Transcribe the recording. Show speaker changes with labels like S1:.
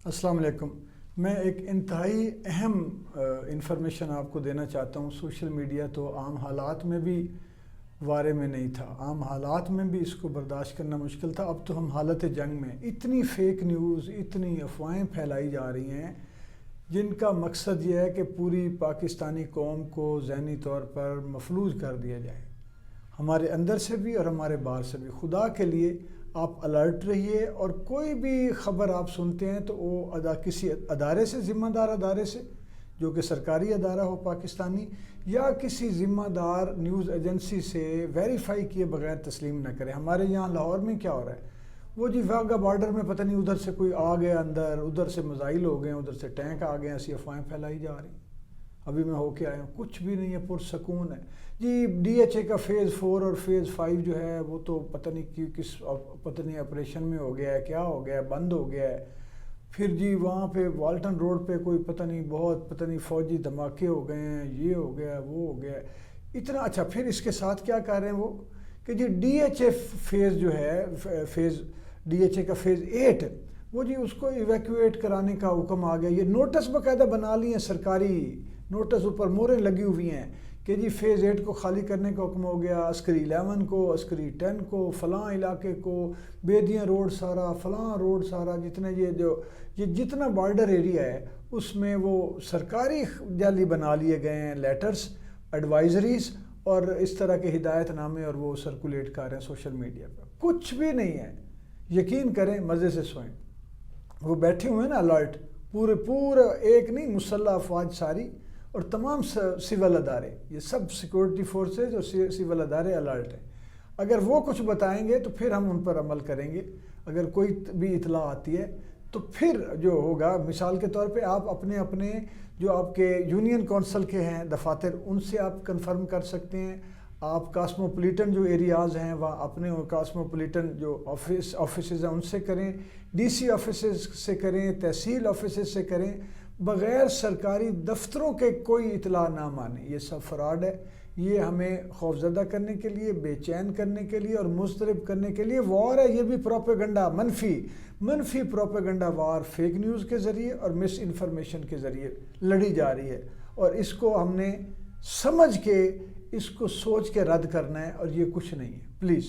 S1: السلام علیکم۔ میں ایک انتہائی اہم انفارمیشن آپ کو دینا چاہتا ہوں۔ سوشل میڈیا تو عام حالات میں بھی وارے میں نہیں تھا، عام حالات میں بھی اس کو برداشت کرنا مشکل تھا۔ اب تو ہم حالت جنگ میں، اتنی فیک نیوز، اتنی افواہیں پھیلائی جا رہی ہیں جن کا مقصد یہ ہے کہ پوری پاکستانی قوم کو ذہنی طور پر مفلوج کر دیا جائے، ہمارے اندر سے بھی اور ہمارے باہر سے بھی۔ خدا کے لیے آپ الرٹ رہیے، اور کوئی بھی خبر آپ سنتے ہیں تو وہ کسی ادارے سے، ذمہ دار ادارے سے، جو کہ سرکاری ادارہ ہو پاکستانی، یا کسی ذمہ دار نیوز ایجنسی سے ویریفائی کیے بغیر تسلیم نہ کریں۔ ہمارے یہاں لاہور میں کیا ہو رہا ہے، وہ جی واگا بارڈر میں پتہ نہیں ادھر سے کوئی آ گیا اندر، ادھر سے میزائل ہو گئے، ادھر سے ٹینک آ گئے، ایسی افواہیں پھیلائی جا رہی ہیں۔ ابھی میں ہو کے آیا ہوں، کچھ بھی نہیں ہے، پرسکون ہے جی۔ ڈی ایچ اے کا فیز 4 اور فیز 5 جو ہے وہ تو پتہ نہیں پتہ نہیں آپریشن میں ہو گیا ہے، کیا ہو گیا ہے، بند ہو گیا ہے۔ پھر جی وہاں پہ والٹن روڈ پہ کوئی پتہ نہیں فوجی دھماکے ہو گئے ہیں، یہ ہو گیا ہے، وہ ہو گیا ہے، اتنا اچھا۔ پھر اس کے ساتھ کیا کر رہے ہیں وہ کہ جی ڈی ایچ اے فیز جو ہے، ڈی ایچ اے کا فیز 8، وہ جی اس کو ایویکویٹ کرانے کا حکم آ گیا۔ یہ نوٹس باقاعدہ بنا لی ہیں، سرکاری نوٹس، اوپر موریں لگی ہوئی ہیں کہ جی فیز 8 کو خالی کرنے کا حکم ہو گیا، عسکری 11 کو، عسکری 10 کو، فلاں علاقے کو، بیدیاں روڈ سارا، فلاں روڈ سارا، یہ جتنا بارڈر ایریا ہے اس میں وہ سرکاری جعلی بنا لیے گئے ہیں، لیٹرز، ایڈوائزریز اور اس طرح کے ہدایت نامے، اور وہ سرکولیٹ کر رہے ہیں سوشل میڈیا پہ۔ کچھ بھی نہیں ہے، یقین کریں، مزے سے سوئیں۔ وہ بیٹھے ہوئے ہیں نا الرٹ، پورا ایک نہیں، مسلح افواج ساری اور تمام سول ادارے، یہ سب سیکورٹی فورسز اور سول ادارے الرٹ ہیں۔ اگر وہ کچھ بتائیں گے تو پھر ہم ان پر عمل کریں گے۔ اگر کوئی بھی اطلاع آتی ہے تو پھر جو ہوگا، مثال کے طور پہ آپ اپنے جو آپ کے یونین کونسل کے ہیں دفاتر، ان سے آپ کنفرم کر سکتے ہیں۔ آپ کاسموپولیٹن جو ایریاز ہیں وہاں اپنے کاسموپولیٹن جو آفیسز ہیں ان سے کریں، ڈی سی آفیسز سے کریں، تحصیل آفیسز سے کریں، بغیر سرکاری دفتروں کے کوئی اطلاع نہ مانیں۔ یہ سب فراڈ ہے، یہ ہمیں خوفزدہ کرنے کے لیے، بے چین کرنے کے لیے اور مضطرب کرنے کے لیے وار ہے۔ یہ بھی پروپیگنڈا، منفی پروپیگنڈا وار فیک نیوز کے ذریعے اور مس انفارمیشن کے ذریعے لڑی جا رہی ہے، اور اس کو ہم نے سمجھ کے، اس کو سوچ کے رد کرنا ہے، اور یہ کچھ نہیں ہے، پلیز۔